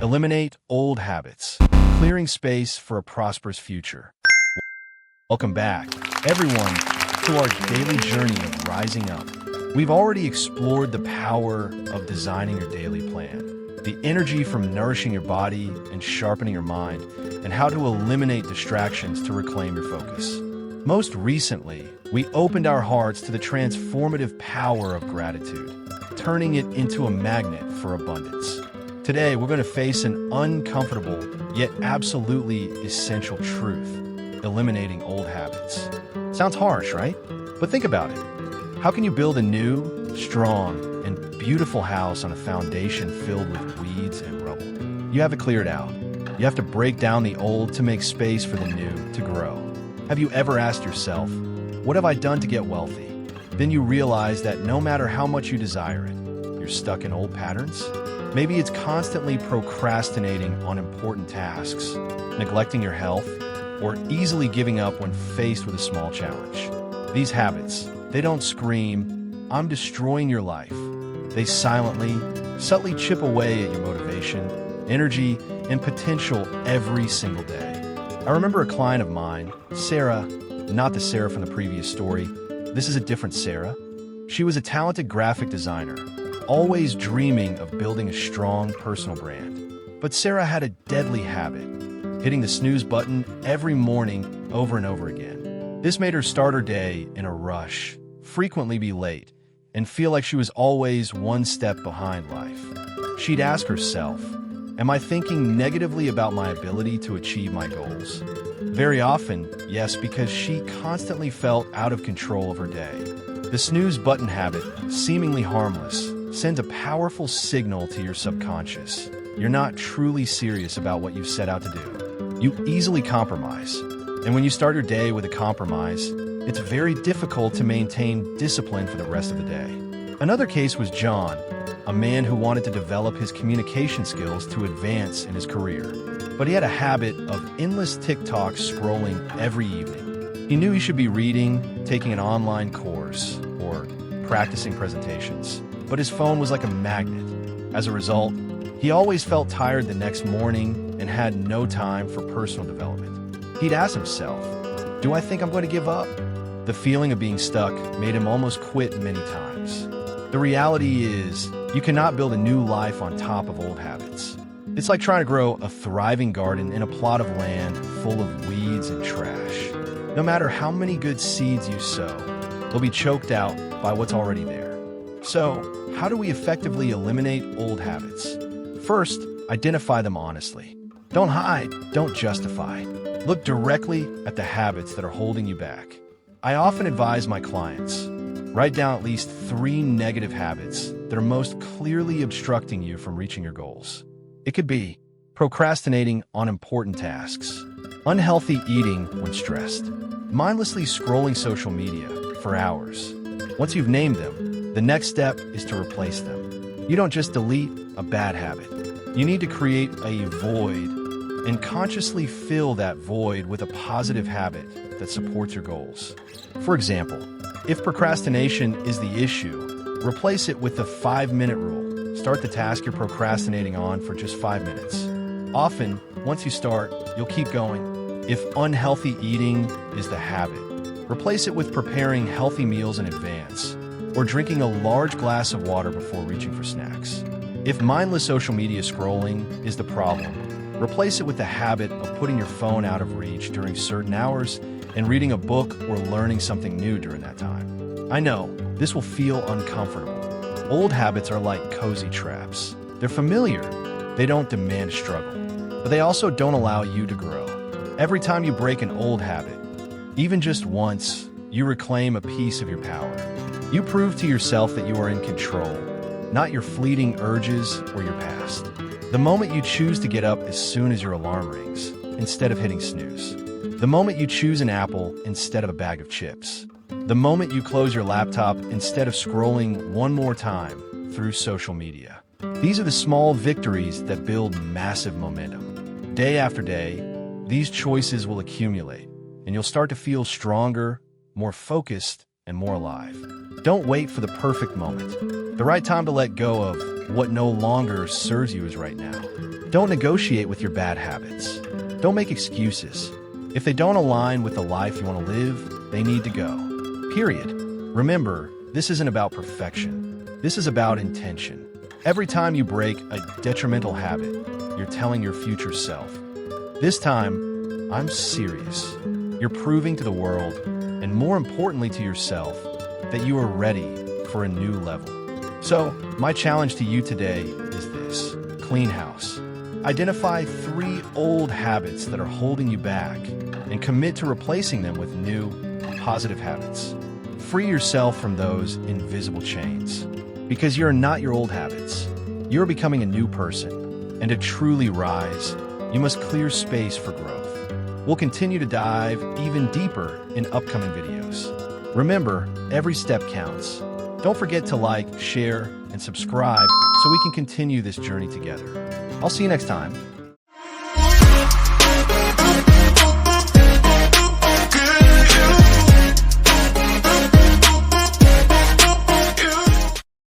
Eliminate old habits, clearing space for a prosperous future. Welcome back, everyone, to our daily journey of rising up. We've already explored the power of designing your daily plan, the energy from nourishing your body and sharpening your mind, and how to eliminate distractions to reclaim your focus. Most recently, we opened our hearts to the transformative power of gratitude, turning it into a magnet for abundance. Today, we're going to face an uncomfortable, yet absolutely essential truth: eliminating old habits. Sounds harsh, right? But think about it. How can you build a new, strong, and beautiful house on a foundation filled with weeds and rubble? You have to clear it out. You have to break down the old to make space for the new to grow. Have you ever asked yourself, what have I done to get wealthy? Then you realize that no matter how much you desire it, you're stuck in old patterns. Maybe it's constantly procrastinating on important tasks, neglecting your health, or easily giving up when faced with a small challenge. These habits, they don't scream, "I'm destroying your life." They subtly chip away at your motivation, energy, and potential every single day. I remember a client of mine, Sarah, not the Sarah from the previous story. This is a different Sarah. She was a talented graphic designer, always dreaming of building a strong personal brand. But Sarah had a deadly habit: hitting the snooze button every morning over and over again. This made her start her day in a rush, frequently be late, and feel like she was always one step behind life. She'd ask herself, am I thinking negatively about my ability to achieve my goals? Very often, yes, because she constantly felt out of control of her day. The snooze button habit, seemingly harmless, sends a powerful signal to your subconscious. You're not truly serious about what you've set out to do. You easily compromise. And when you start your day with a compromise, it's very difficult to maintain discipline for the rest of the day. Another case was John, a man who wanted to develop his communication skills to advance in his career. But he had a habit of endless TikTok scrolling every evening. He knew he should be reading, taking an online course, or practicing presentations, but his phone was like a magnet. As a result, he always felt tired the next morning and had no time for personal development. He'd ask himself, do I think I'm going to give up? The feeling of being stuck made him almost quit many times. The reality is, you cannot build a new life on top of old habits. It's like trying to grow a thriving garden in a plot of land full of weeds and trash. No matter how many good seeds you sow, they'll be choked out by what's already there. So, how do we effectively eliminate old habits? First, identify them honestly. Don't hide, don't justify. Look directly at the habits that are holding you back. I often advise my clients, write down at least 3 negative habits that are most clearly obstructing you from reaching your goals. It could be procrastinating on important tasks, unhealthy eating when stressed, mindlessly scrolling social media for hours. Once you've named them, the next step is to replace them. You don't just delete a bad habit. You need to create a void and consciously fill that void with a positive habit that supports your goals. For example, if procrastination is the issue, replace it with the 5-minute rule. Start the task you're procrastinating on for just 5 minutes. Often, once you start, you'll keep going. If unhealthy eating is the habit, replace it with preparing healthy meals in advance, or drinking a large glass of water before reaching for snacks. If mindless social media scrolling is the problem, replace it with the habit of putting your phone out of reach during certain hours and reading a book or learning something new during that time. I know, this will feel uncomfortable. Old habits are like cozy traps. They're familiar. They don't demand struggle, but they also don't allow you to grow. Every time you break an old habit, even just once, you reclaim a piece of your power. You prove to yourself that you are in control, not your fleeting urges or your past. The moment you choose to get up as soon as your alarm rings, instead of hitting snooze. The moment you choose an apple instead of a bag of chips. The moment you close your laptop instead of scrolling one more time through social media. These are the small victories that build massive momentum. Day after day, these choices will accumulate, and you'll start to feel stronger, more focused, and more alive. Don't wait for the perfect moment. The right time to let go of what no longer serves you is right now. Don't negotiate with your bad habits. Don't make excuses. If they don't align with the life you want to live, they need to go. Period. Remember, this isn't about perfection. This is about intention. Every time you break a detrimental habit, you're telling your future self, this time, I'm serious. You're proving to the world, and more importantly to yourself, that you are ready for a new level. So, my challenge to you today is this: clean house. Identify 3 old habits that are holding you back and commit to replacing them with new, positive habits. Free yourself from those invisible chains. Because you're not your old habits. You're becoming a new person. And to truly rise, you must clear space for growth. We'll continue to dive even deeper in upcoming videos. Remember, every step counts. Don't forget to like, share, and subscribe so we can continue this journey together. I'll see you next time.